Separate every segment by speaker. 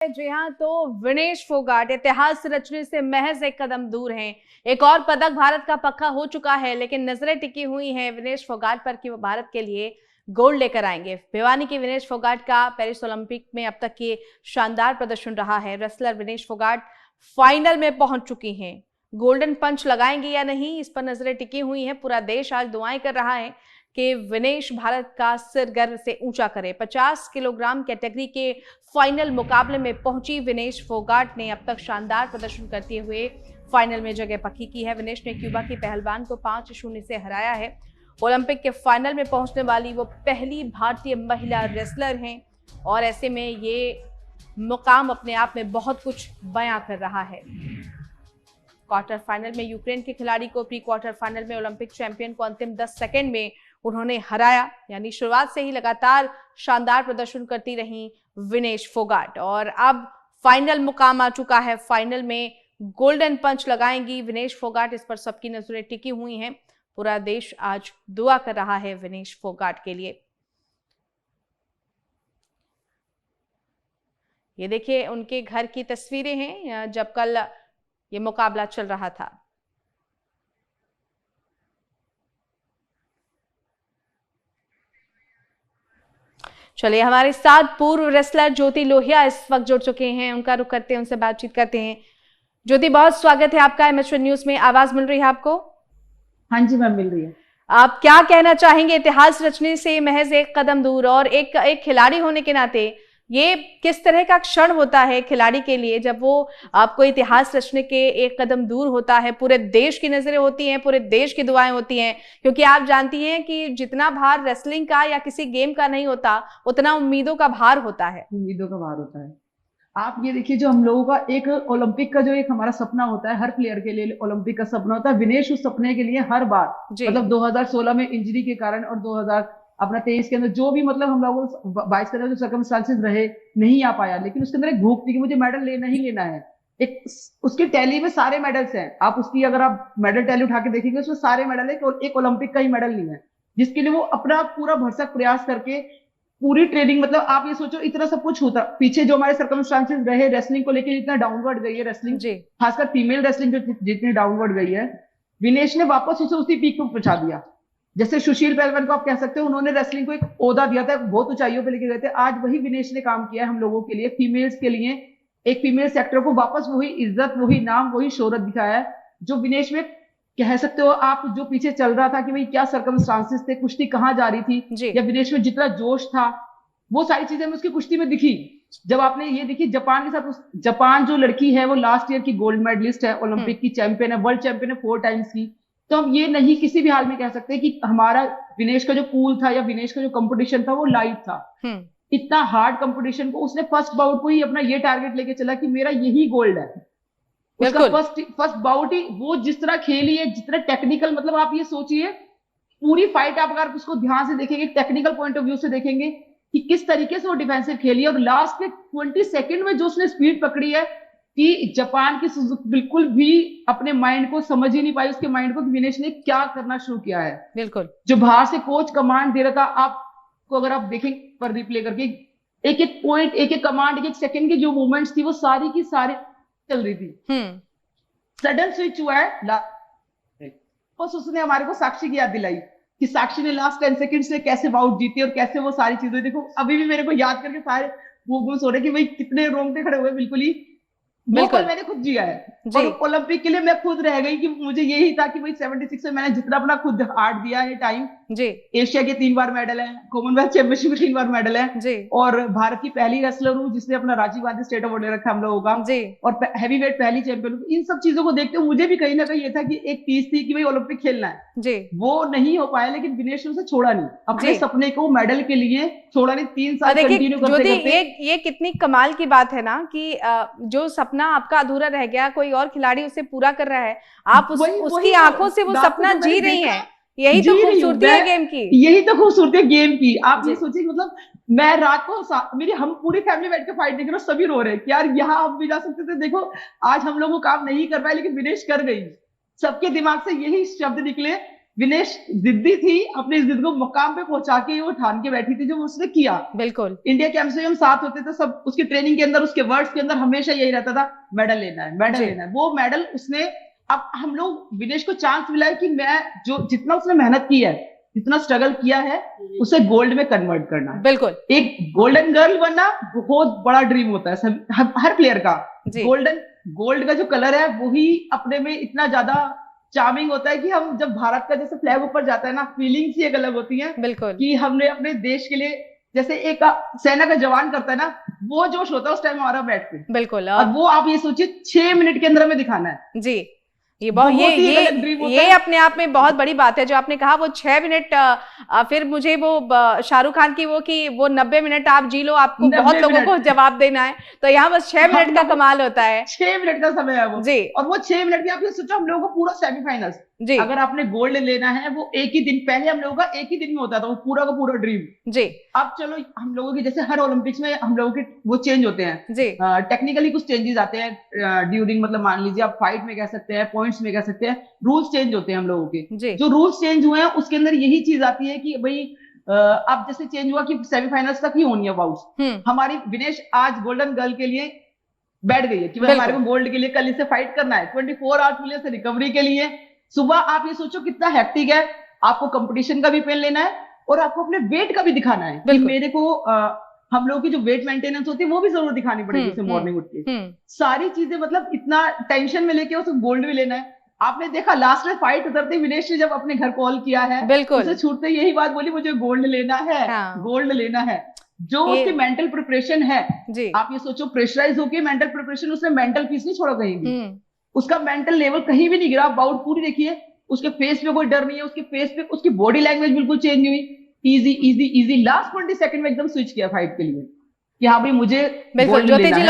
Speaker 1: जी हाँ, तो विनेश फोगाट इतिहास रचने से महज एक कदम दूर हैं। एक और पदक भारत का पक्का हो चुका है, लेकिन नजरें टिकी हुई हैं विनेश फोगाट पर कि वो भारत के लिए गोल्ड लेकर आएंगे। भिवानी के विनेश फोगाट का पेरिस ओलंपिक में अब तक की शानदार प्रदर्शन रहा है। रेसलर विनेश फोगाट फाइनल में पहुंच चुकी हैं। गोल्डन पंच लगाएंगे या नहीं, इस पर नजरें टिकी हुई हैं। पूरा देश आज दुआएं कर रहा है कि विनेश भारत का सिर गर्व से ऊंचा करे। 50 किलोग्राम कैटेगरी के फाइनल मुकाबले में पहुंची विनेश फोगाट ने अब तक शानदार प्रदर्शन करते हुए फाइनल में जगह पक्की की है। विनेश ने क्यूबा की पहलवान को 5-0 से हराया है। ओलंपिक के फाइनल में पहुंचने वाली वो पहली भारतीय महिला रेसलर हैं और ऐसे में ये मुकाम अपने आप में बहुत कुछ बयां कर रहा है। क्वार्टर फाइनल में यूक्रेन के खिलाड़ी को, प्री क्वार्टर फाइनल में ओलंपिक चैंपियन को अंतिम 10 सेकंड में उन्होंने हराया। यानी शुरुआत से ही लगातार शानदार प्रदर्शन करती रही विनेश फोगाट और अब फाइनल मुकाम आ चुका है। फाइनल में गोल्डन पंच लगाएंगी विनेश फोगाट, इस पर सबकी नजरें टिकी हुई हैं। पूरा देश आज दुआ कर रहा है विनेश फोगाट के लिए। ये देखिए उनके घर की तस्वीरें हैं जब कल ये मुकाबला चल रहा था। चलिए, हमारे साथ पूर्व रेसलर ज्योति लोहिया इस वक्त जुड़ चुके हैं, उनका रुख करते हैं, उनसे बातचीत करते हैं। ज्योति, बहुत स्वागत है आपका एमएचवन न्यूज में। आवाज मिल रही है आपको?
Speaker 2: हाँ जी मैम, मिल रही है।
Speaker 1: आप क्या कहना चाहेंगे? इतिहास रचने से महज एक कदम दूर और एक खिलाड़ी होने के नाते ये किस तरह का क्षण होता है खिलाड़ी के लिए जब वो आपको इतिहास रचने के एक कदम दूर होता है? पूरे देश की नजरें होती हैं, पूरे देश की दुआएं होती हैं, क्योंकि आप जानती हैं कि जितना भार रेसलिंग का या किसी गेम का नहीं होता, उतना उम्मीदों का भार होता है।
Speaker 2: उम्मीदों का भार होता है। आप ये देखिए, जो हम लोगों का एक ओलंपिक का जो एक हमारा सपना होता है, हर प्लेयर के लिए ओलंपिक का सपना होता है। विनेश उस सपने के लिए हर बार, मतलब 2016 में इंजरी के कारण और 2023 के अंदर जो भी, मतलब हम लोगों को 22 के अंदर जो सर्कमस्टांसेस रहे, नहीं आ पाया, लेकिन उसके अंदर एक भूख थी कि मुझे मेडल लेना ही लेना है। एक उसकी टैली में सारे मेडल्स हैं। आप उसकी अगर आप मेडल टैली उठा के देखेंगे, उसमें सारे मेडल है, एक ओलंपिक का ही मेडल नहीं है, जिसके लिए वो अपना पूरा भरसक प्रयास करके पूरी ट्रेनिंग, मतलब आप ये सोचो इतना सब कुछ होता पीछे, जो हमारे सर्कमस्टांसेस रहे रेसलिंग को लेकर, इतना डाउनवर्ड गई है रेसलिंग, खासकर फीमेल रेसलिंग जो जितनी डाउनवर्ड गई है, विनेश ने वापस उसे उसी पीक को पहुंचा दिया। जैसे सुशील पहलवान को आप कह सकते हो, उन्होंने रेसलिंग को एक ओहदा दिया था, बहुत ऊंचाइयों पे लेके गए थे। आज वही विनेश ने काम किया है हम लोगों के लिए, फीमेल्स के लिए, एक फीमेल सेक्टर को वापस वही इज्जत, वही नाम, वही शोहरत दिखाया है जो विनेश में, कह सकते हो आप, जो पीछे चल रहा था कि भाई क्या सर्कमस्टांसेस थे, कुश्ती कहाँ जा रही थी, या विनेश में जितना जोश था, वो सारी चीजें हमें उसकी कुश्ती में दिखी। जब आपने ये देखी जापान के साथ, जापान जो लड़की है वो लास्ट ईयर की गोल्ड मेडलिस्ट है, ओलंपिक की चैंपियन है, वर्ल्ड चैंपियन है 4 टाइम्स की। तो हम ये नहीं किसी भी हाल में कह सकते कि हमारा विनेश का जो पूल था या विनेश का जो कंपटीशन था वो लाइट था। इतना हार्ड कंपटीशन को उसने फर्स्ट बाउट को ही अपना ये टारगेट लेके चला कि मेरा यही गोल्ड है। उसका फर्स्ट बाउट ही वो जिस तरह खेली है, जितना टेक्निकल, मतलब आप ये सोचिए पूरी फाइट आप अगर उसको ध्यान से देखेंगे, टेक्निकल पॉइंट ऑफ व्यू से देखेंगे कि किस तरीके से वो डिफेंसिव खेली है, और लास्ट के 20 सेकंड में जो उसने स्पीड पकड़ी है कि जापान की बिल्कुल भी अपने माइंड को समझ ही नहीं पाई, उसके माइंड को कि विनेश ने क्या करना शुरू किया है।
Speaker 1: बिल्कुल,
Speaker 2: जो बाहर से कोच कमांड दे रहा था, आपको अगर आप देखें पर रिप्ले करके, एक एक पॉइंट, एक एक कमांड, एक एक सेकंड की जो मूवमेंट्स थी वो सारी की सारी चल रही थी। सडन स्विच हुआ है, बस उसने हमारे को साक्षी की याद दिलाई कि साक्षी ने लास्ट 10 सेकंड से कैसे बाउट जीती और कैसे वो सारी चीजें, देखो अभी भी मेरे को याद करके सारे गूगल्स हो रहे कि भाई कितने रोंगटे खड़े हुए, बिल्कुल ही वो पल मैंने खुद जिया है। और ओलंपिक के लिए मैं खुद रह गई कि मुझे यही था कि भाई 76 में मैंने जितना अपना खुद हार्ट दिया है टाइम, एशिया के 3 बार मेडल है, कॉमनवेल्थ चैंपियनशिप में 3 बार मेडल है, और भारत की पहली रेसलर हूँ जिसने अपना राजीव गांधी स्टेट अवार्ड ले रखा हम लोगों का, और हैवी वेट पहली चैंपियन हूँ। इन सब चीजों को देखते हुए मुझे भी कहीं ना कहीं ये था कि एक चीज थी कि भाई ओलंपिक खेलना है, वो नहीं हो पाया, लेकिन विनेश ने उसे छोड़ा नहीं, अपने सपने को मेडल के लिए छोड़ा नहीं। 3 साल कंटिन्यू करते।
Speaker 1: ये कितनी कमाल की बात है ना कि जो सपना आपका अधूरा रह गया, कोई और खिलाड़ी उसे पूरा कर रहा है, आप उसकी आंखों से वो सपना जी रही हैं। यही तो खूबसूरती है गेम की,
Speaker 2: यही तो खूबसूरती है गेम की। आप ये सोचिए, मतलब मैं रात को मेरी, हम पूरी फैमिली बैठ के फाइट देख रहे हो, सभी रो रहे हैं कि यार यहाँ हम भी जा सकते थे, देखो आज हम लोग वो काम नहीं कर पाए, लेकिन विनेश कर गई। सबके दिमाग से यही शब्द निकले विनेश जिद्दी थी, अपनी इस जिद को मुकाम पे पहुंचा के वो ठान के बैठी थी जो उसने किया।
Speaker 1: बिल्कुल।
Speaker 2: इंडिया कैंप से हम साथ होते थे सब, उसकी ट्रेनिंग के अंदर, उसके वर्ड्स के अंदर हमेशा यही रहता था, मेडल लेना है, मेडल लेना है। वो मेडल उसने, अब हम लोग विनेश को चांस मिला है कि मैं जो जितना उसने मेहनत की है, जितना स्ट्रगल किया है, उसे गोल्ड में कन्वर्ट करना है।
Speaker 1: बिल्कुल।
Speaker 2: एक गोल्डन गर्ल बनना बहुत बड़ा ड्रीम होता है सब हर प्लेयर का। गोल्ड का जो कलर है वही अपने में इतना ज्यादा चार्मिंग होता है कि हम जब भारत का जैसे फ्लैग ऊपर जाता है ना, फीलिंग्स ही एक अलग होती है।
Speaker 1: बिल्कुल।
Speaker 2: कि हमने अपने देश के लिए, जैसे एक सेना का जवान करता है ना, वो जोश होता है उस टाइम हमारा बैठ पे।
Speaker 1: बिल्कुल।
Speaker 2: और वो आप ये सोचिए 6 मिनट के अंदर हमें दिखाना है
Speaker 1: जी। ये बहुत ये अपने आप में बहुत बड़ी बात है जो आपने कहा, वो 6 मिनट। फिर मुझे वो शाहरुख खान की वो 90 मिनट आप जी लो, आपको बहुत लोगों को जवाब देना है, तो यहाँ बस 6 मिनट का कमाल होता है।
Speaker 2: 6 मिनट का समय है वो
Speaker 1: जी।
Speaker 2: और वो 6 मिनट की, आप ये सोचो हम लोगों को पूरा सेमीफाइनल, अगर आपने गोल्ड लेना है वो एक ही दिन, पहले हम लोगों का एक ही दिन में होता था वो पूरा का पूरा ड्रीम।
Speaker 1: जी।
Speaker 2: अब चलो हम लोगों की जैसे हर ओलंपिक्स में हम लोगों के वो चेंज होते हैं
Speaker 1: जी।
Speaker 2: टेक्निकली कुछ चेंजेस आते हैं ड्यूरिंग, मतलब मान लीजिए आप फाइट में कह सकते हैं, पॉइंट्स में कह सकते हैं, रूल्स चेंज होते हैं हम लोगों के। जो रूल्स चेंज हुए हैं उसके अंदर यही चीज आती है कि भाई अब जैसे चेंज हुआ कि सेमीफाइनल्स तक ही होनी है बाउट्स। हमारी विनेश आज गोल्डन गर्ल के लिए बैठ गई है कि भाई हमारे को गोल्ड के लिए कल इसे फाइट करना है, 24 आवर्स मिले से रिकवरी के लिए। सुबह आप ये सोचो कितना हेक्टिक है, आपको कंपटीशन का भी पेन लेना है और आपको अपने वेट का भी दिखाना है कि मेरे को हम लोग की जो वेट मेंटेनेंस होती है वो भी जरूर दिखानी पड़ेगी उसे मॉर्निंग उठ के। सारी चीजें मतलब इतना टेंशन में लेके उसे गोल्ड भी लेना है। आपने देखा लास्ट में फाइट उतरते विनेश ने जब अपने घर कॉल किया है, उसे छूटते यही बात बोली, मुझे गोल्ड लेना है। गोल्ड लेना है। जो उसकी मेंटल प्रिपरेशन है, आप ये सोचो प्रेशराइज होके मेंटल प्रिपरेशन, उसने मेंटल पीस नहीं छोड़ा कहीं भी, उसका मेंटल लेवल कहीं भी नहीं गिरा। बाउट पूरी देखिए, उसके फेस पे कोई डर नहीं है, उसके फेस पे उसकी बॉडी लैंग्वेज बिल्कुल चेंज नहीं हुई। Easy easy easy, last 20 second में एकदम स्विच किया फाइट के लिए कि हाँ भाई मुझे
Speaker 1: बिल्कुल। ज्योति जी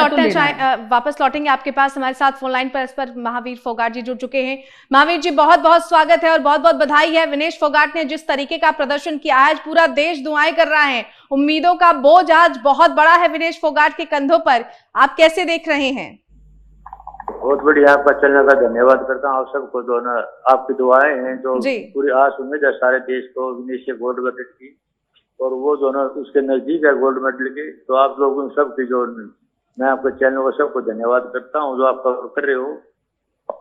Speaker 1: वापस लौटेंगे आपके पास, हमारे साथ फोन लाइन पर इस पर महावीर फोगाट जी जुड़ चुके हैं। महावीर जी बहुत बहुत स्वागत है और बहुत बहुत बधाई है। विनेश फोगाट ने जिस तरीके का प्रदर्शन किया है, आज पूरा देश दुआएं कर रहा है, उम्मीदों का बोझ आज बहुत बड़ा है विनेश फोगाट के कंधों पर, आप कैसे देख रहे हैं?
Speaker 3: बहुत बढ़िया, आपका चलने का धन्यवाद करता हूँ। आप सबको दोनों आपकी दुआएं हैं जो पूरी आस उम्मीद है सारे देश को विनेश के गोल्ड मेडल की, और वो दोनों उसके नजदीक है गोल्ड मेडल के। तो आप लोगों सबकी जो, मैं आपके चैनल को सबको धन्यवाद करता हूँ जो आप कर रहे हो।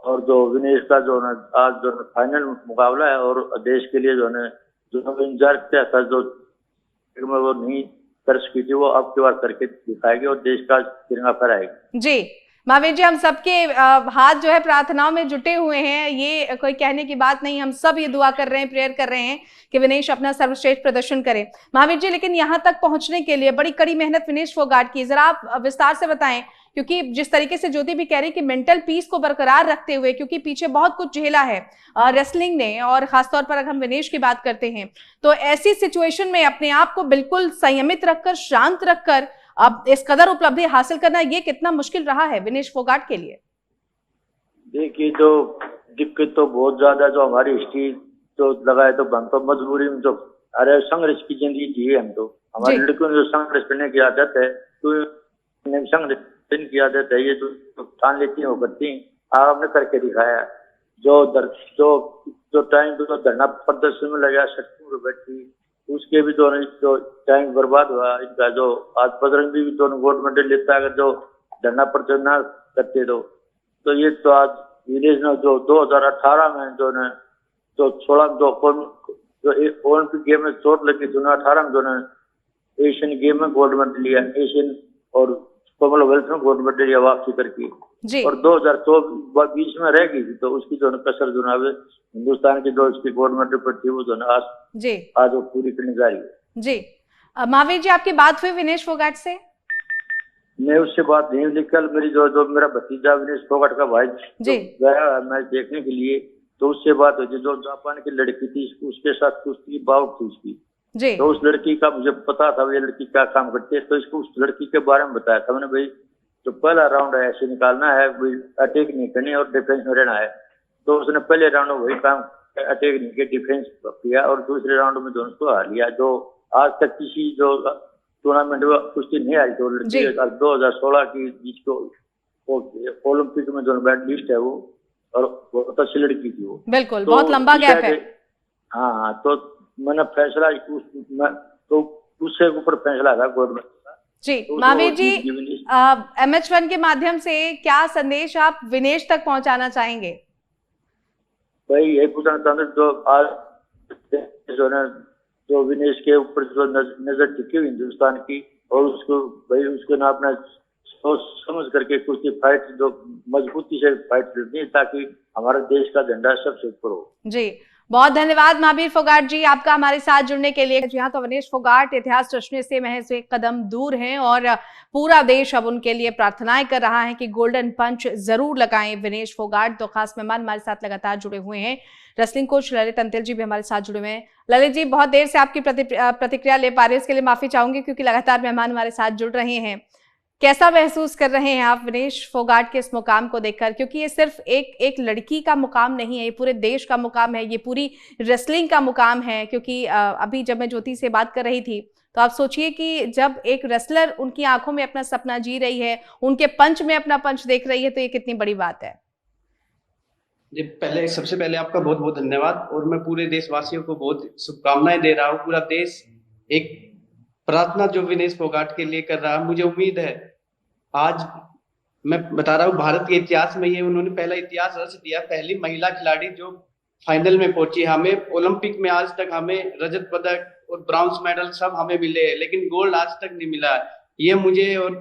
Speaker 3: और जो विनेश का जो आज जो फाइनल मुकाबला है और देश के लिए जो इंतजार किया था, जो वो नहीं कर सकी थी, वो आपकी बार करके दिखाएगी और देश का तिरंगा फहराएगी।
Speaker 1: जी महावीर जी, हम सबके हाथ जो है प्रार्थनाओं में जुटे हुए हैं, ये कोई कहने की बात नहीं, हम सब ये दुआ कर रहे हैं, प्रेयर कर रहे हैं कि विनेश अपना सर्वश्रेष्ठ प्रदर्शन करे। महावीर जी, लेकिन यहाँ तक पहुंचने के लिए बड़ी कड़ी मेहनत विनेश फोगाट की, जरा आप विस्तार से बताएं, क्योंकि जिस तरीके से ज्योति भी कह रही कि मेंटल पीस को बरकरार रखते हुए, क्योंकि पीछे बहुत कुछ झेला है रेसलिंग ने, और खासतौर पर अगर हम विनेश की बात करते हैं तो ऐसी सिचुएशन में अपने आप को बिल्कुल संयमित रखकर, शांत रखकर अब इस कदर उपलब्धि हासिल करना, ये कितना मुश्किल रहा है विनेश फोगाट के लिए?
Speaker 3: देखिए, तो दिक्कत तो बहुत ज्यादा, जो हमारी हिस्ट्री तो लगाए तो हम तो मजबूरी में जो अरे संघर्ष की जिंदगी जी हम तो, हमारी लड़कियों ने जो संघर्ष करने की आदत है, तो संघर्ष की आदत है, ये तो ठान लेती है वो करती है। आपने करके दिखाया जो टाइम तो धरना प्रदर्शन में लगा शक्ति बैठी, उसके भी दोनों जो टाइम बर्बाद हुआ इनका। जो आज बजरंग भी दोनों गोल्ड मेडल लेता है, अगर जो धरना प्रदर्शन ना करते तो ये तो आज विनेश ने जो 2018 में जो 16 जो ओलंपिक गेम में चोट लगी, 2018 में जो एशियन गेम में गोल्ड मेडल लिया, एशियन और कॉमनवेल्थ में गोल्ड मेडल लिया वापसी करके, और 2020 में रह गई थी, तो उसकी जो कसर जो हिंदुस्तान की जो उसकी गोल्ड मेडल पर थी वो जो आज वो पूरी करने जा रही है।
Speaker 1: जी महावीर जी, आपकी बात हुई विनेश फोगाट से?
Speaker 3: मैं उससे बात नहीं हुई, कल मेरी जो मेरा भतीजा विनेश फोगाट का भाई गया मैच देखने के लिए, तो उससे बात हुई थी। जो जापान की लड़की थी उसके साथ कुश्ती बाउट थी उसकी, तो उस लड़की का मुझे पता था ये लड़की क्या काम करती है, तो इसको उस लड़की के बारे में बताया था मैंने, भाई जो पहला राउंड है ऐसे निकालना है, अटैक नहीं करनी और डिफेंस में रहना है। तो उसने पहले राउंड में वही काम, अटैक नहीं किया, डिफेंस किया, और दूसरे राउंड में दोनों को हार लिया। जो आज तक किसी जो टूर्नामेंट में कुश्ती नहीं आई, तो लड़की 2016 की जिसको ओलंपिक में जो मेडलिस्ट है वो, और बहुत अच्छी लड़की थी वो।
Speaker 1: बिल्कुल, बहुत लंबा गैप है।
Speaker 3: हाँ, तो मैंने फैसला तो उससे ऊपर फैसला था गवर्नमेंट का।
Speaker 1: जी
Speaker 3: तो
Speaker 1: महावीर जी,
Speaker 3: विनेश
Speaker 1: MH1 के माध्यम से क्या संदेश आप विनेश तक पहुंचाना चाहेंगे?
Speaker 3: भाई यही पूछना चाहते जो आज जो है जो विनेश के ऊपर जो नजर टिकी हुई हिंदुस्तान की, और उसको भाई उसको ना अपना सोच समझ करके कुछ फाइट जो मजबूती से फाइट करनी है, ताकि हमारे देश का झंडा सबसे ऊपर हो।
Speaker 1: जी बहुत धन्यवाद महावीर फोगाट जी आपका हमारे साथ जुड़ने के लिए। जी हाँ, तो विनेश फोगाट इतिहास रचने से महज एक कदम दूर हैं और पूरा देश अब उनके लिए प्रार्थनाएं कर रहा है कि गोल्डन पंच जरूर लगाएं विनेश फोगाट। तो खास मेहमान हमारे साथ लगातार जुड़े हुए हैं, रेसलिंग कोच ललित अंतिल जी भी हमारे साथ जुड़े हुए हैं। ललित जी, बहुत देर से आपकी प्रतिक्रिया ले पा रहे हैं, इसके लिए माफी चाहूंगी क्योंकि लगातार मेहमान हमारे साथ जुड़ रहे हैं। कैसा महसूस कर रहे हैं आप विनेश फोगाट के इस मुकाम को देखकर? क्योंकि ये सिर्फ एक लड़की का मुकाम नहीं है, ये पूरे देश का मुकाम है, ये पूरी रेसलिंग का मुकाम है। क्योंकि अभी जब मैं ज्योति से बात कर रही थी तो आप सोचिए कि जब एक रेसलर उनकी आंखों में अपना सपना जी रही है, उनके पंच में अपना पंच देख रही है, तो ये कितनी बड़ी बात है।
Speaker 4: जी, सबसे पहले आपका बहुत बहुत धन्यवाद, और मैं पूरे देशवासियों को बहुत शुभकामनाएं दे रहा हूँ। पूरा देश एक प्रार्थना जो विनेश फोगाट के लिए कर रहा है, मुझे उम्मीद है आज मैं बता रहा हूँ भारत के इतिहास में ये उन्होंने पहला इतिहास रच दिया, पहली महिला खिलाड़ी जो फाइनल में पहुंची। हमें ओलंपिक में आज तक हमें रजत पदक और ब्रॉन्ज मेडल सब हमें मिले हैं, लेकिन गोल्ड आज तक नहीं मिला। ये मुझे और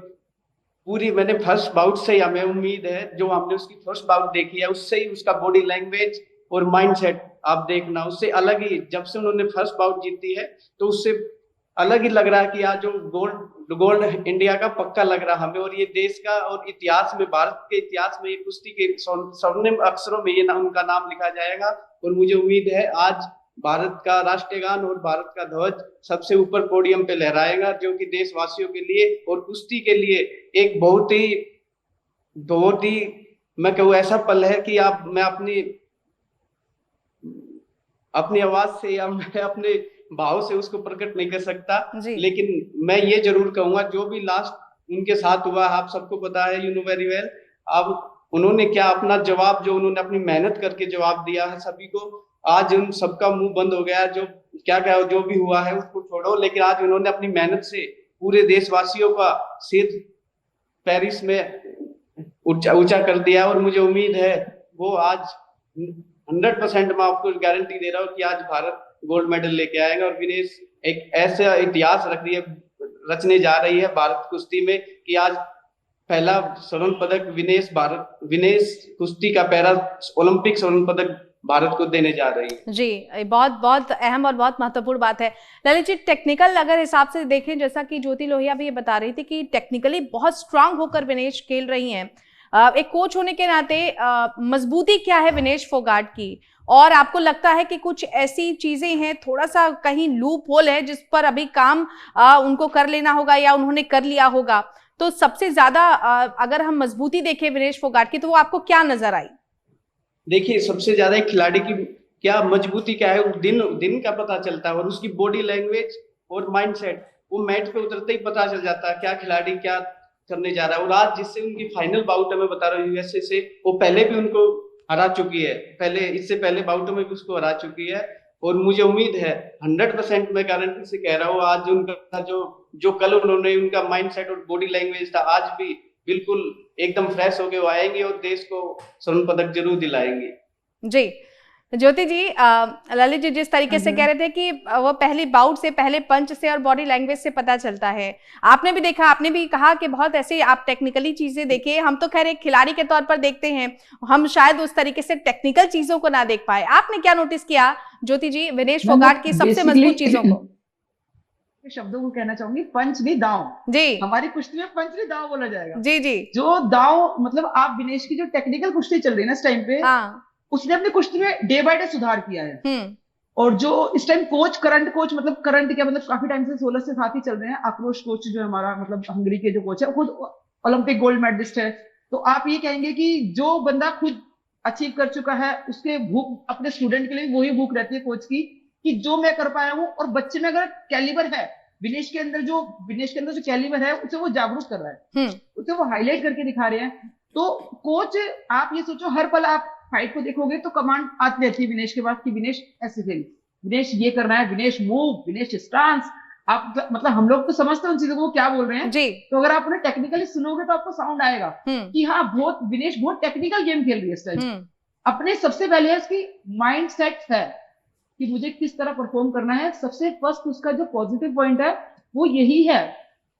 Speaker 4: पूरी मैंने फर्स्ट बाउट से ही हमें उम्मीद है, जो हमने उसकी फर्स्ट बाउट देखी है उससे ही उसका बॉडी लैंग्वेज और माइंडसेट आप देखना उससे अलग ही, जब से उन्होंने फर्स्ट बाउट जीती है तो उससे अलग ही लग रहा है कि आज जो गोल्ड इंडिया का पक्का लग रहा हमें। और ये देश का और इतिहास में, भारत के इतिहास में, ये कुश्ती के स्वर्णिम अक्षरों में ये उनका नाम लिखा जाएगा। और मुझे उम्मीद है आज भारत का राष्ट्रगान और भारत का ध्वज सबसे ऊपर पोडियम पे लहराएगा, जो कि देशवासियों के लिए और कुश्ती के लिए एक बहुत ही मैं कहूँ ऐसा पल है कि मैं अपनी आवाज से या मैं अपने भाव से उसको प्रकट नहीं कर सकता। लेकिन मैं ये जरूर कहूंगा, जो भी लास्ट उनके साथ हुआ आप सबको पता है, यू नो वेरी वेल। अब उन्होंने क्या अपना जवाब, जो उन्होंने अपनी मेहनत करके जवाब दिया है सभी को, आज उन सबका मुंह बंद हो गया। जो जो भी हुआ है उसको छोड़ो, लेकिन आज उन्होंने अपनी मेहनत से पूरे देशवासियों का सिर पेरिस में ऊंचा कर दिया। और मुझे उम्मीद है वो आज 100% मैं आपको गारंटी दे रहा हूँ कि आज भारत गोल्ड मेडल लेके आएगा। और विनेश एक ऐसा इतिहास रचने जा रही है भारत कुश्ती में कि आज पहला स्वर्ण पदक विनेश कुश्ती का पहला ओलंपिक स्वर्ण पदक भारत को देने जा रही है।
Speaker 1: जी, बहुत बहुत अहम और बहुत महत्वपूर्ण बात है। ललित जी, टेक्निकल अगर हिसाब से देखें, जैसा कि ज्योति लोहिया भी ये बता रही थी कि टेक्निकली बहुत स्ट्रांग होकर विनेश खेल रही हैं, एक कोच होने के नाते मजबूती क्या है विनेश फोगाट की? और आपको लगता है कि कुछ ऐसी चीजें हैं, थोड़ा सा कहीं लूप होल है जिस पर अभी काम उनको कर लेना होगा या उन्होंने कर लिया होगा? तो सबसे ज्यादा अगर हम मजबूती देखें विनेश फोगाट की, तो वो आपको क्या नजर आई?
Speaker 4: देखिए, सबसे ज्यादा एक खिलाड़ी की क्या मजबूती क्या है, दिन का पता चलता है, और उसकी बॉडी लैंग्वेज और माइंडसेट वो मैच पे उतरते ही पता चल जाता है क्या खिलाड़ी क्या करने जा रहा है। और आज जिससे उनकी फाइनल बाउट है, मैं बता रहा हूँ यूएसए से, वो पहले भी उनको हरा चुकी है, इससे पहले बाउटों में भी उसको हरा चुकी है। और मुझे उम्मीद है 100% मैं गारंटी से कह रहा हूँ, आज उनका जो कल उन्होंने उनका माइंडसेट और बॉडी लैंग्वेज था, आज भी बिल्कुल एकदम फ्रेश होके वो आएंगे और देश को स्वर्ण पदक जरूर दिलाएंगे।
Speaker 1: जी ज्योति जी, ललित जी जिस तरीके से कह रहे थे कि वो पहली बाउट से, पहले पंच से और बॉडी लैंग्वेज से पता चलता है, आपने भी देखा, आपने भी कहा कि बहुत ऐसे आप टेक्निकली चीजें देखे, हम तो खैर एक खिलाड़ी के तौर पर देखते हैं, हम शायद उस तरीके से टेक्निकल चीजों को ना देख पाए। आपने क्या नोटिस किया ज्योति जी विनेश फोगाट की सबसे मजबूत चीजों को?
Speaker 2: शब्दों को कहना चाहूंगी, पंच नहीं दांव।
Speaker 1: जी,
Speaker 2: हमारी कुश्ती में पंच नहीं दांव बोला जाएगा।
Speaker 1: जी जी,
Speaker 2: जो दांव मतलब आप विनेश की जो टेक्निकल कुश्ती चल रही है ना इस टाइम पे, उसने अपनी कुश्ती में डे बाय डे सुधार किया है। और जो इस टाइम करंट कोच मतलब काफी टाइम से 16 से साथ ही चल रहे हैं, आक्रोश कोच जो हमारा मतलब हंगरी के जो कोच है, खुद ओलंपिक गोल्ड मेडलिस्ट है। तो आप ये कहेंगे कि जो बंदा खुद अचीव कर चुका है, उसके भूख अपने स्टूडेंट के लिए वही भूख रहती है कोच की, कि जो मैं कर पाया हूँ। और बच्चे में अगर कैलिबर है, विनेश के अंदर जो कैलिबर है, उसे वो जागरूक कर रहा है, उसे वो हाईलाइट करके दिखा रहे हैं। तो कोच, आप ये सोचो हर पल आप फाइट को देखोगे तो कमांड आती रहती है विनेश के पास कि विनेश ऐसे खेल, विनेश ये करना है, विनेश मूव, विनेश स्टांस। आप मतलब हम लोग तो समझते हैं उन चीजों को क्या बोल रहे हैं
Speaker 1: जी।
Speaker 2: तो अगर आप उन्हें टेक्निकली सुनोगे तो आपको साउंड आएगा कि हाँ बहुत विनेश बहुत टेक्निकल गेम खेल रही है इस टाइम। अपने सबसे पहले उसकी माइंड सेट है कि मुझे किस तरह परफॉर्म करना है। सबसे फर्स्ट उसका जो पॉजिटिव पॉइंट है वो यही है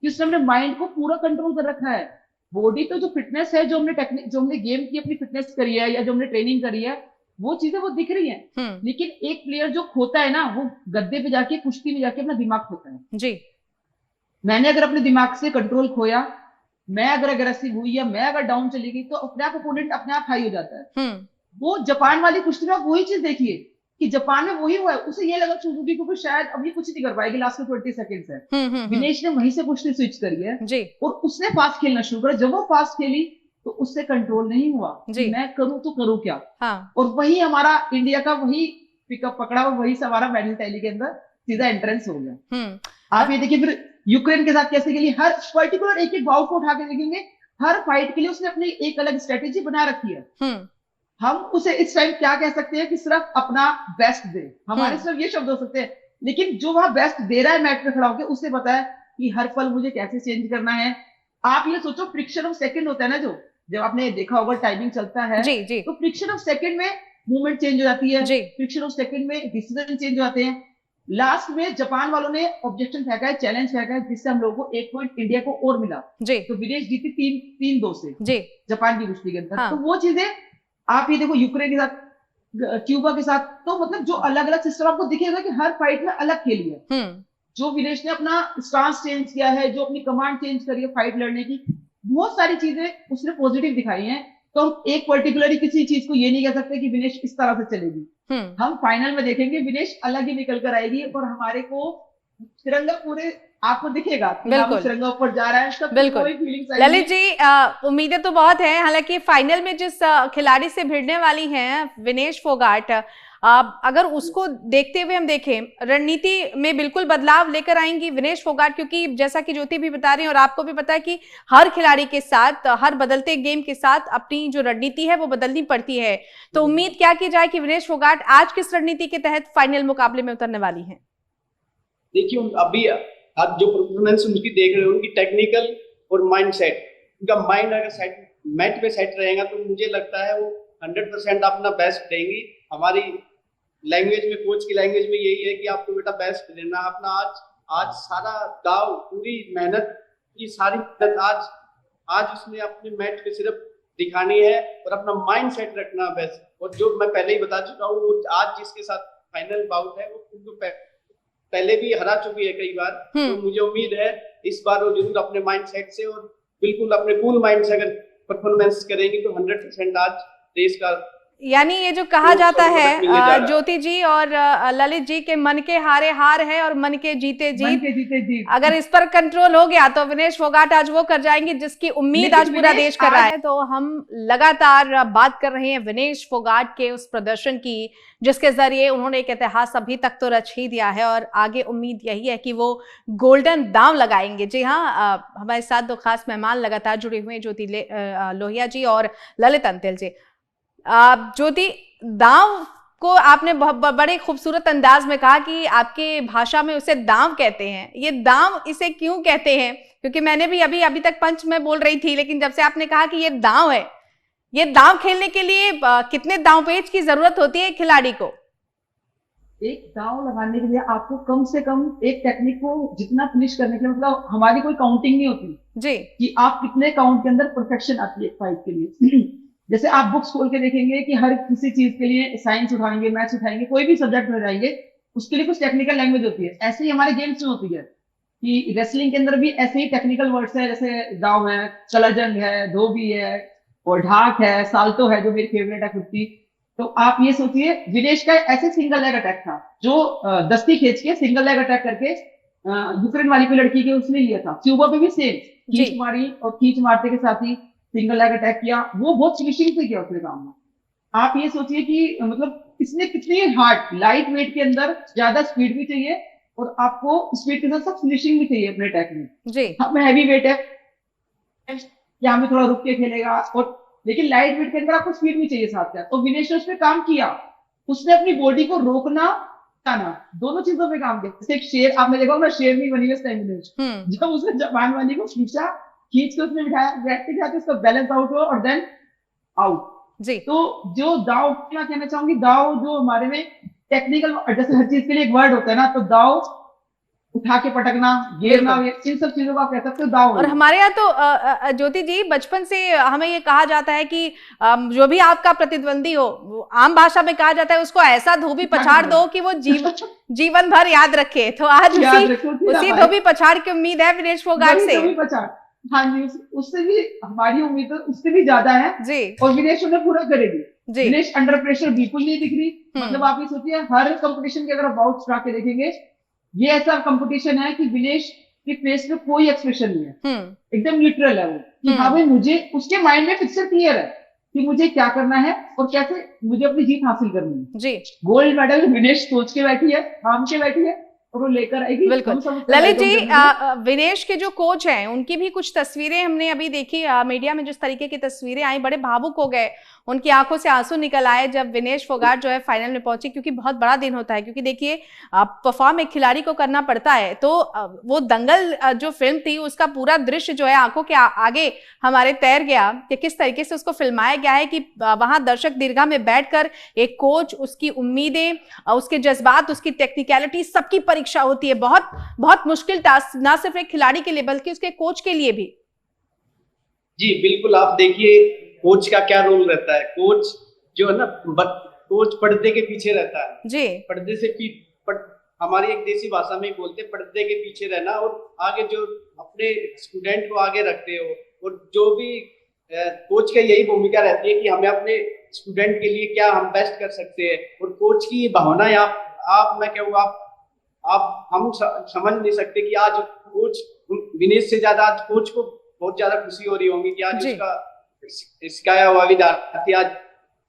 Speaker 2: कि उसने अपने माइंड को पूरा कंट्रोल कर रखा है। बॉडी तो जो फिटनेस है, जो हमने गेम की अपनी फिटनेस करी है या जो हमने ट्रेनिंग करी है, वो चीजें वो दिख रही हैं। लेकिन एक प्लेयर जो खोता है ना, वो गद्दे पे जाके कुश्ती में जाके अपना दिमाग खोता है।
Speaker 1: जी।
Speaker 2: मैंने अगर अपने दिमाग से कंट्रोल खोया, मैं अगर अग्रेसिव हुई या मैं अगर डाउन चली गई, तो अपने आप अपोनेंट अपने आप हाई हो जाता है। वो जापान वाली कुश्ती में आप वही चीज देखिए कि जापान में वही हुआ है। उसे ये लगा सुजुकी को शायद अब ये कुछ नहीं कर पाएगी, लास्ट में 20 सेकंड्स है। विनेश ने वहीं से कुश्ती स्विच करी है
Speaker 1: जी। और
Speaker 2: उसने फास्ट खेलना शुरू करा। जब वो फास्ट खेली तो उससे कंट्रोल नहीं हुआ कि मैं करूं तो करूं क्या। और वही हमारा इंडिया का वही पिकअप पकड़ा और वही से हमारा मेडल टैली के अंदर सीधा एंट्रेंस हो गया। आप ये देखिए फिर यूक्रेन के साथ कैसे खेली, हर पर्टिकुलर एक एक बाउट को उठा के देखेंगे, हर फाइट के लिए उसने अपनी एक अलग स्ट्रेटेजी बना रखी है। हम उसे इस टाइम क्या कह सकते हैं कि सिर्फ अपना बेस्ट दे, हमारे सिर्फ ये शब्द हो सकते हैं। लेकिन जो वहां बेस्ट दे रहा है मैट पे खड़ा होकर, उसे पता है कि हर पल मुझे कैसे चेंज करना है। आप ये सोचो फ्रिक्शन ऑफ सेकंड होता है ना, जो जब आपने देखा होगा टाइमिंग चलता है
Speaker 1: जी, जी।
Speaker 2: तो फ्रिक्शन ऑफ सेकंड में मूवमेंट चेंज हो जाती है, फ्रिक्शन ऑफ सेकंड में डिसीजन चेंज हो जाते हैं। लास्ट में जापान वालों ने ऑब्जेक्शन फेंका है, चैलेंज फेंका है, जिससे हम लोगों को 1 पॉइंट इंडिया को और मिला। तो विदेश जीती 3-2 से जापान की कुश्ती के अंदर। तो वो चीजें आप ये देखो यूक्रेन के साथ, क्यूबा के साथ, तो मतलब जो अलग अलग सिस्टम आपको दिखेगा कि हर फाइट में अलग खेली है। जो विदेश ने अपना स्टांस चेंज किया है, जो अपनी कमांड चेंज करी है फाइट लड़ने की, बहुत सारी चीजें उसने पॉजिटिव दिखाई हैं। तो हम एक पर्टिकुलरली किसी चीज को ये नहीं कह सकते कि विनेश इस तरह से चलेगी। हम फाइनल में देखेंगे विनेश अलग ही निकल कर आएगी और हमारे को तिरंगा पूरे आपको दिखेगा,
Speaker 1: बिल्कुल
Speaker 2: तिरंगा ऊपर जा रहा है। सब
Speaker 1: बिल्कुल ललित जी, उम्मीदें तो बहुत हैं। हालांकि फाइनल में जिस खिलाड़ी से भिड़ने वाली हैं विनेश फोगाट, अगर उसको देखते हुए हम देखें, रणनीति में बिल्कुल बदलाव लेकर आएंगी विनेश फोगाट, क्योंकि जैसा कि ज्योति भी बता रही है और आपको भी पता है कि हर खिलाड़ी के साथ, हर बदलते गेम के साथ अपनी जो रणनीति है वो बदलनी पड़ती है। तो उम्मीद क्या की जाए कि विनेश फोगाट आज किस रणनीति के तहत फाइनल मुकाबले में उतरने वाली है?
Speaker 4: देखिए अभी आज जो परफॉर्मेंस उनकी देख रहे हो, उनकी टेक्निकल और माइंड सेट, उनका माइंड अगर सेट मैट पे सेट रहेगा तो मुझे लगता है वो 100% अपना बेस्ट देंगी। हमारी लैंग्वेज में, कोच की लैंग्वेज में यही है कि आपको बेटा बेस्ट देना अपना। आज सारा दाव, पूरी मेहनत की सारी मेहनत आज उसने अपने मैट पे सिर्फ दिखानी है और अपना माइंड सेट रखना बेस्ट। और जो मैं पहले ही बता चुका हूँ, वो आज जिसके साथ फाइनल बाउट है वो उनको पहले भी हरा चुकी है कई बार। तो मुझे उम्मीद है इस बार वो जरूर अपने माइंड सेट से और बिल्कुल अपने कूल माइंड से अगर परफॉर्मेंस करेंगी तो 100% आज देश का,
Speaker 1: यानी ये जो कहा जाता है ज्योति जी और ललित जी के मन के हारे हार है और मन के जीते जीत, अगर इस पर कंट्रोल हो गया तो विनेश फोगाट आज वो कर जाएंगे जिसकी उम्मीद आज पूरा देश कर रहा है। तो हम लगातार बात कर रहे हैं विनेश फोगाट के उस प्रदर्शन की जिसके जरिए उन्होंने एक इतिहास अभी तक तो रच ही दिया है और आगे उम्मीद यही है कि वो गोल्डन दांव लगाएंगे। जी हाँ, हमारे साथ दो खास मेहमान लगातार जुड़े हुए हैं, ज्योति लोहिया जी और ललित अंतिल जी। ज्योति, दांव को आपने बड़े खूबसूरत अंदाज में कहा कि आपके भाषा में उसे दांव कहते हैं। ये दांव इसे क्यों कहते हैं? क्योंकि मैंने भी अभी तक पंच में बोल रही थी, लेकिन जब से आपने कहा कि ये दांव है, ये दांव खेलने के लिए कितने दांव पेच की जरूरत होती है खिलाड़ी को?
Speaker 2: एक दांव लगाने के लिए आपको कम से कम एक टेक्निक को जितना फिनिश करने के लिए, मतलब हमारी कोई काउंटिंग नहीं होती
Speaker 1: जी
Speaker 2: कि आप कितने काउंट के अंदर परफेक्शन आती है फाइट के लिए। जैसे आप बुक्स खोल के देखेंगे कि हर किसी चीज के लिए साइंस उठाएंगे, मैथ्स उठाएंगे, कोई भी सब्जेक्ट में जाएंगे, उसके लिए कुछ टेक्निकल लैंग्वेज होती है। ऐसे ही हमारे गेम्स में होती है कि रेसलिंग के अंदर भी ऐसे ही टेक्निकल वर्ड्स है, जैसे दाव है, कलाजंग है, धोबी है और ढाक है, साल्टो है जो मेरी फेवरेट है कुश्ती। तो आप ये सोचिए विनेश का ऐसे सिंगल लेग अटैक था जो दस्ती खींच के सिंगल लेग अटैक करके यूक्रेन वाली पे लड़की के उसने लिया था। क्यूबा पे भी सेम खींच मारी और खींच मारते के साथ ही सिंगल लेग अटैक किया। वो बहुत फिनिशिंग से किया उसने काम। आप ये सोचिए कि मतलब इसने कितनी हार्ड, लाइट वेट के अंदर ज्यादा स्पीड भी चाहिए और आपको स्पीड के साथ सब फिनिशिंग भी चाहिए अपने अटैक में जी। हम हैवी वेट है, यहाँ में थोड़ा रुक के खेलेगा, और लेकिन लाइट वेट के अंदर आपको स्पीड भी चाहिए साथ साथ। तो विनेश ने उस पर काम किया, उसने अपनी बॉडी को रोकना ना, दोनों चीजों पे काम किया। जैसे एक शेर, आपने देखा होगा शेर नहीं बनी है विनेश, जब उसने जापान वाली को खींच के उसने बिठाया, बैठते जाते उसका बैलेंस आउट हुआ और देन आउट
Speaker 1: जी।
Speaker 2: तो जो दाव, क्या कहना चाहूंगी, दाव जो हमारे में टेक्निकल, जैसे हर चीज के लिए एक वर्ड होता है ना, तो दाव उठा के पटकना, घेरना, इन सब चीजों का कह सकते हो दाव।
Speaker 1: और हमारे यहाँ तो ज्योति जी बचपन से हमें ये कहा जाता है कि जो भी आपका प्रतिद्वंदी हो, आम भाषा में कहा जाता है उसको ऐसा धोबी पछाड़ दो कि वो जीवन भर याद रखे। तो आज उसी धोबी पछाड़ की उम्मीद है विनेश फोगाट से।
Speaker 2: हाँ जी, उससे भी हमारी उम्मीद उससे भी ज्यादा है जी, और विनेश उन्हें पूरा करेगी। विनेश अंडर प्रेशर बिल्कुल नहीं दिख रही। मतलब आप ये सोचिए, हर कंपटीशन के अगर आप बाउट उठा के देखेंगे, ये ऐसा कंपटीशन है कि विनेश के फेस पे कोई एक्सप्रेशन नहीं है, एकदम न्यूट्रल है वो, कि हाँ भाई मुझे, उसके माइंड में पिक्चर क्लियर है कि मुझे क्या करना है और कैसे मुझे अपनी जीत हासिल करनी है जी। गोल्ड मेडल विनेश सोच के बैठी है, थाम के बैठी है और वो लेकर आएगी।
Speaker 1: बिल्कुल। ललित जी, विनेश के जो कोच हैं उनकी भी कुछ तस्वीरें हमने अभी देखी मीडिया में, जिस तरीके की तस्वीरें आई, बड़े भावुक हो गए, उनकी आंखों से आंसू निकल आए जब विनेश फोगाट जो है फाइनल में पहुंची, क्योंकि बहुत बड़ा दिन होता है। क्योंकि देखिए परफॉर्म एक खिलाड़ी को करना पड़ता है, तो वो दंगल जो फिल्म थी उसका पूरा दृश्य जो है आंखों के आगे हमारे तैर गया कि किस तरीके से उसको फिल्माया गया है, कि वहां दर्शक दीर्घा में बैठकर एक कोच, उसकी उम्मीदें, उसके जज्बात, उसकी टेक्निकलिटी, सबकी परीक्षा होती है। बहुत बहुत मुश्किल टास्क, ना सिर्फ एक खिलाड़ी के लिए बल्कि उसके कोच के लिए भी। जी
Speaker 4: बिल्कुल, आप देखिए कोच का क्या रोल रहता है। कोच जो है ना, कोच पर्दे के पीछे रहता है जी। पर्दे से हमारी एक देसी भाषा में बोलते हैं पर्दे के पीछे रहना, और आगे जो अपने स्टूडेंट को आगे रखते हो, और जो भी कोच का यही भूमिका रहती है कि हमें अपने स्टूडेंट के लिए क्या हम बेस्ट कर सकते हैं। और कोच की ये भावना है, मैं कहूँगा आप हम समझ नहीं सकते कि आज कोच विनेश से ज्यादा आज कोच को बहुत ज्यादा खुशी हो रही होगी कि आज उसका सिखाया हुआ विद्यार्थी, आज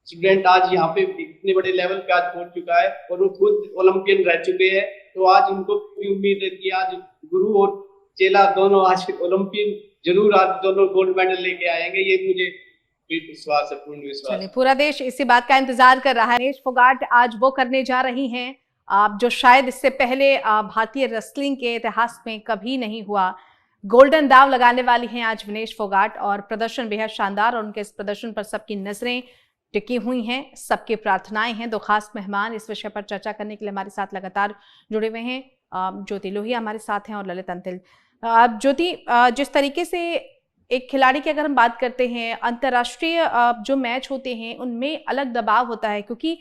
Speaker 4: स्टूडेंट आज यहाँ पे इतने बड़े लेवल पे आज पहुंच चुका है, और वो खुद ओलंपियन रह चुके हैं। तो आज उनको पूरी उम्मीद है कि आज गुरु और चेला दोनों आज ओलंपियन जरूर आज दोनों गोल्ड मेडल लेके आएंगे, ये मुझे विश्वास है, पूर्ण विश्वास।
Speaker 1: पूरा देश इसी बात का इंतजार कर रहा है। विनेश फोगाट आज वो करने जा रही हैं जो शायद इससे पहले भारतीय रेसलिंग के इतिहास में कभी नहीं हुआ। गोल्डन दाव लगाने वाली हैं आज विनेश फोगाट, और प्रदर्शन बेहद शानदार, और उनके इस प्रदर्शन पर सबकी नजरें टिकी हुई हैं, सबकी प्रार्थनाएं हैं। दो खास मेहमान इस विषय पर चर्चा करने के लिए हमारे साथ लगातार जुड़े हुए हैं। ज्योति लोहिया हमारे साथ हैं और ललित अंतिल। ज्योति, जिस तरीके से एक खिलाड़ी की अगर हम बात करते हैं, अंतर्राष्ट्रीय जो मैच होते हैं उनमें अलग दबाव होता है, क्योंकि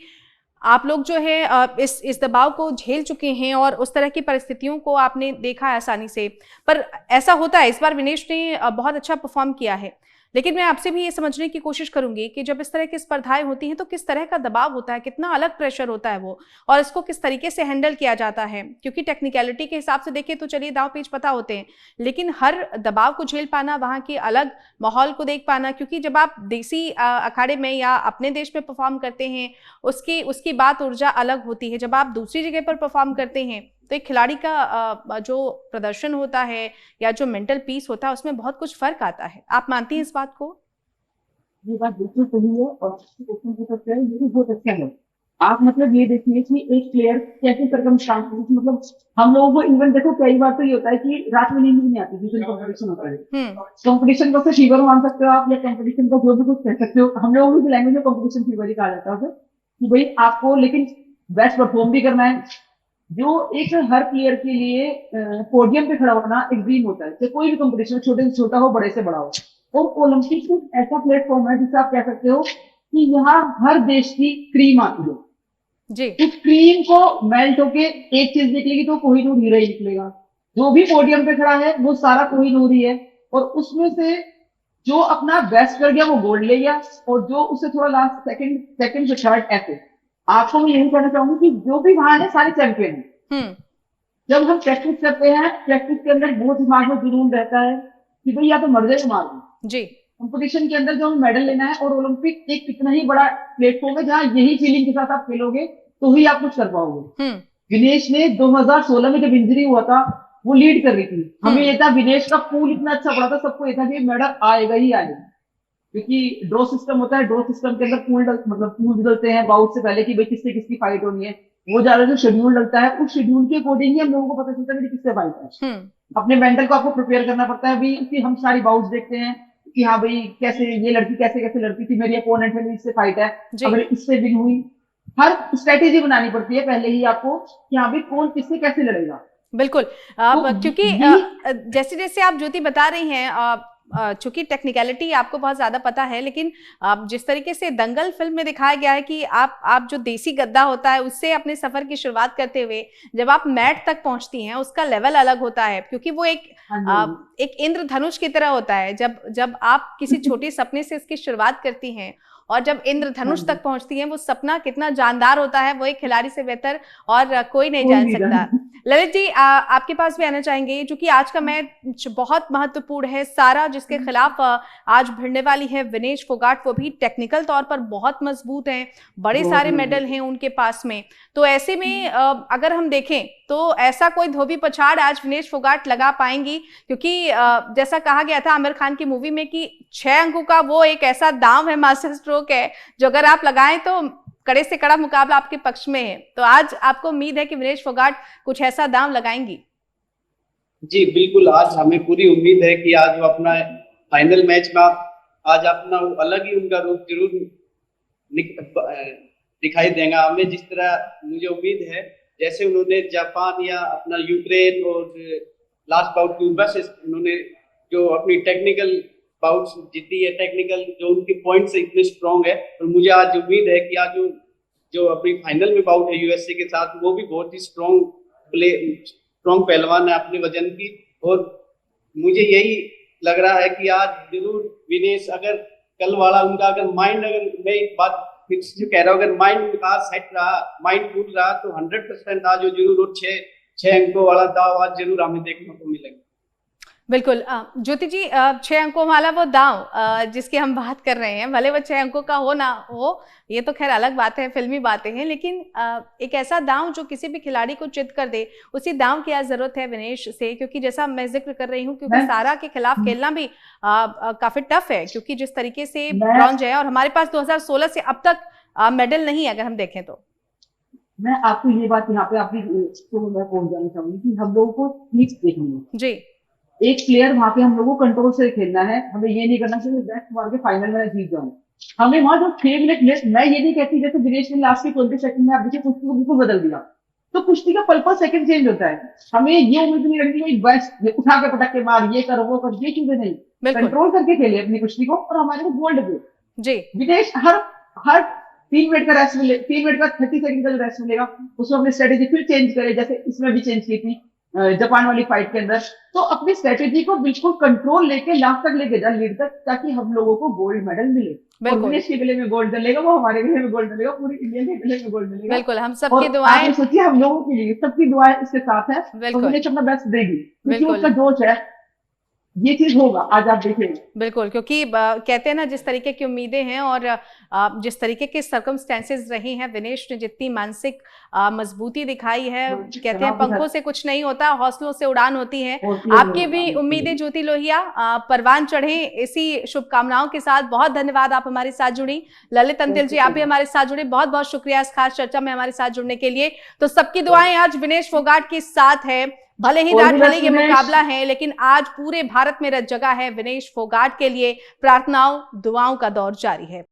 Speaker 1: आप लोग जो है इस दबाव को झेल चुके हैं और उस तरह की परिस्थितियों को आपने देखा है आसानी से। पर ऐसा होता है, इस बार विनेश ने बहुत अच्छा परफॉर्म किया है, लेकिन मैं आपसे भी ये समझने की कोशिश करूंगी कि जब इस तरह की स्पर्धाएं होती हैं तो किस तरह का दबाव होता है, कितना अलग प्रेशर होता है वो, और इसको किस तरीके से हैंडल किया जाता है। क्योंकि टेक्निकलिटी के हिसाब से देखें तो चलिए दांव पेच पता होते हैं, लेकिन हर दबाव को झेल पाना, वहां के अलग माहौल को देख पाना, क्योंकि जब आप देसी अखाड़े में या अपने देश में परफॉर्म करते हैं उसकी बात ऊर्जा अलग होती है। जब आप दूसरी जगह पर परफॉर्म करते हैं तो एक खिलाड़ी का जो प्रदर्शन होता है या जो मेंटल पीस होता है उसमें बहुत कुछ फर्क आता है। आप मानती हैं इस बात को?
Speaker 2: ये बात बिल्कुल सही है, और ये भी बहुत अच्छा है। आप मतलब ये देखिए कि एक प्लेयर कैसे सर्कमस्टांसेस, मतलब हम लोगों को इवन देखो कई बार तो ये होता है कि रात में नींद नहीं आती जिस कंपटीशन होता है। कंपटीशन को फीवर मान सकते हो आप, या कंपटीशन को जो भी कुछ कह सकते हो। हम लोगों की लैंग्वेज में कंपटीशन फीवर ही कहा जाता है कि भाई आपको लेकिन बेस्ट परफॉर्म भी करना है। जो एक हर प्लेयर के लिए पोडियम पे खड़ा होना एक ड्रीम होता है, तो कोई भी कंपटीशन छोटे से छोटा हो, बड़े से बड़ा हो। और ओलंपिक एक ऐसा प्लेटफॉर्म है जिसे आप कह सकते हो कि यहाँ हर देश की क्रीम आती है जी। उस क्रीम को मेल्ट होके एक चीज निकलेगी तो कोहिनूर हीरा ही निकलेगा। जो भी पोडियम पे खड़ा है वो सारा कोहिनूर ही है, और उसमें से जो अपना बेस्ट कर गया वो गोल्ड ले गया, और जो उससे थोड़ा लास्ट सेकंड से थर्ड, ऐसे आपको मैं यही कहना चाहूंगी कि जो भी वहां है सारे चैंपियन है। जब हम प्रैक्टिस करते हैं, प्रैक्टिस के अंदर बहुत दिमाग में जुनून रहता है कि भाई या तो मर जाए मार दो जी। कंपटीशन के अंदर जो हमें मेडल लेना है, और ओलंपिक एक कितना ही बड़ा प्लेटफॉर्म है जहाँ यही फीलिंग के साथ आप खेलोगे तो ही आप कुछ कर पाओगे। विनेश ने 2016 में जब इंजरी हुआ था वो लीड कर रही थी, हमें ये था विनेश का पूल इतना अच्छा पड़ा था, सबको ये था कि मेडल आएगा ही आएगा। क्योंकि ड्रॉ सिस्टम होता है, ड्रॉ सिस्टम के अंदर पूल डलते हैं बाउट से पहले कि भाई किससे किसकी फाइट होनी है। वो ज्यादा जो शेड्यूल डलता है उस शेड्यूल के अकॉर्डिंग ही हम लोगों को पता चलता है कि किससे फाइट है। अपने मेंटल को आपको प्रिपेयर करना पड़ता है भाई कि हम सारी बाउट्स देखते हैं कि हाँ भाई कैसे ये लड़की कैसे कैसे लड़ती थी, मेरी अपोनेंट है, इससे फाइट है, अगर इससे विन हुई। हर स्ट्रेटेजी बनानी पड़ती है पहले ही आपको कि हाँ भाई कौन किससे कैसे लड़ेगा।
Speaker 1: बिल्कुल,
Speaker 2: तो
Speaker 1: क्योंकि जैसे जैसे आप ज्योति बता रही हैं, चूंकि टेक्निकलिटी आपको बहुत ज्यादा पता है, लेकिन जिस तरीके से दंगल फिल्म में दिखाया गया है कि आप जो देसी गद्दा होता है उससे अपने सफर की शुरुआत करते हुए जब आप मैट तक पहुंचती हैं उसका लेवल अलग होता है, क्योंकि वो एक इंद्रधनुष की तरह होता है। जब आप किसी छोटे सपने से इसकी शुरुआत करती हैं और जब इंद्रधनुष तक पहुंचती हैं, वो सपना कितना जानदार होता है वो एक खिलाड़ी से बेहतर और कोई नहीं जान सकता। ललित जी, आपके पास भी आना चाहेंगे, क्योंकि आज का मैच बहुत महत्वपूर्ण है। सारा जिसके खिलाफ आज भिड़ने वाली है विनेश फोगाट, वो भी टेक्निकल तौर पर बहुत मजबूत हैं, बड़े सारे मेडल हैं उनके पास में। तो ऐसे में अगर हम देखें तो ऐसा कोई धोबी पछाड़ आज विनेश फोगाट लगा पाएंगी, क्योंकि जैसा कहा गया था आमिर खान की मूवी में कि 6 अंकों का वो एक ऐसा दांव है, मास्टर स्ट्रोक है, जो अगर आप लगाएं तो कड़े से कड़ा मुकाबला आपके पक्ष में है। तो आज आपको उम्मीद है कि विनेश फोगाट कुछ ऐसा दांव लगाएंगी?
Speaker 4: जी बिल्कुल, आज हमें पूरी उम्मीद है कि आज वो अपना फाइनल मैच में आज अपना वो अलग ही उनका रूप जरूर दिखाई देगा हमें। जिस तरह मुझे उम्मीद है जैसे उन्होंने जापान या अपना यूक्रेन और लास्ट बाउट क्यूबा से उन्होंने जो अपनी टेक्निकल बाउट्स जीती है, टेक्निकल जो उनके पॉइंट्स इतने स्ट्रॉन्ग है, और मुझे आज उम्मीद है कि आज जो अपनी फाइनल में बाउट है यूएसए के साथ, वो भी बहुत ही स्ट्रॉन्ग पहलवान है अपने वजन की। और मुझे यही लग रहा है कि आज जरूर विनेश, अगर कल वाला उनका अगर माइंड, अगर मैं एक बात फिर से कह रहा हूँ, अगर माइंड उनका सेट रहा, माइंड कूल रहा, तो 100% आज वो जरूर और 6 अंकों वाला दाव आज जरूर हमें देखने को मिलेगा।
Speaker 1: बिल्कुल ज्योति जी, 6 अंकों वाला वो दांव जिसकी हम बात कर रहे हैं, भले वो 6 अंकों का हो ना हो, ये तो खैर अलग बात है, फिल्मी बातें हैं, लेकिन एक ऐसा दांव जो किसी भी खिलाड़ी को चित कर दे, उसी दांव की आज जरूरत है विनेश से। क्योंकि जैसा मैं जिक्र कर रही हूँ, क्योंकि सारा के खिलाफ खेलना भी काफी टफ है, क्योंकि जिस तरीके से ब्रॉन्ज है और हमारे पास 2016 से अब तक मेडल नहीं है अगर हम देखें तो।
Speaker 2: मैं आपको ये बात यहाँ पे आपकी मैं पहुंच जाना चाहूंगी कि हम लोगों को नीच देखनी है जी। एक प्लेयर वहां पे हम लोगों को कंट्रोल से खेलना है, हमें ये नहीं करना चाहिए बैक मार के फाइनल में जीत जाऊं। हमें वहां जो 6 मिनट लेट, मैं ये नहीं कहती जैसे विनेश ने लास्ट के 20 सेकंड में आप देखिए कुश्ती को बिल्कुल बदल दिया, तो कुश्ती का पल सेकंड चेंज होता है। हमें ये उम्मीद नहीं रखनी बस ये उठा के पटक के मार, ये कर वो कर, ये चीजें नहीं, कंट्रोल करके खेले अपनी कुश्ती को और हमारे को गोल्ड पे जी। विनेश हर 3 मिनट का रेस्ट मिले, 3 मिनट का 30 सेकंड का जो रेस्ट मिलेगा उसमें अपनी स्ट्रेटेजी फिर चेंज करे, जैसे इसमें भी चेंज की थी जापान वाली फाइट के अंदर। तो अपनी स्ट्रेटेजी को बिल्कुल कंट्रोल लेके लास्ट तक लेके जा, लीड तक, ताकि हम लोगों को गोल्ड मेडल मिले। विनेश के गले में गोल्ड डलेगा, वो हमारे गले में गोल्ड डलेगा, पूरी इंडिया के गले में गोल्ड डलेगा।
Speaker 1: बिल्कुल, हम सबकी दुआएं,
Speaker 2: सोचिए हम लोगों के लिए सबकी दुआएं इसके साथ है, तो विनेश अपना बेस्ट देगी, क्योंकि उसका जोश है, ये चीज होगा आज आप देखेंगे। बिल्कुल,
Speaker 1: क्योंकि कहते हैं ना जिस तरीके की उम्मीदें हैं और जिस तरीके के सर्कमस्टेंसेस रहे हैं, विनेश ने जितनी मानसिक मजबूती दिखाई है, कहते हैं पंखों से कुछ नहीं होता, हौसलों से उड़ान होती है। आपकी भी उम्मीदें ज्योति लोहिया परवान चढ़े, इसी शुभकामनाओं के साथ बहुत धन्यवाद आप हमारे साथ जुड़ी। ललित अंतिल जी, आप भी हमारे साथ जुड़े, बहुत बहुत शुक्रिया इस खास चर्चा में हमारे साथ जुड़ने के लिए। तो सबकी दुआएं आज विनेश फोगाट के साथ है, भले ही रात भले ये मुकाबला है, लेकिन आज पूरे भारत में जगह है विनेश फोगाट के लिए। प्रार्थनाओं दुआओं का दौर जारी है।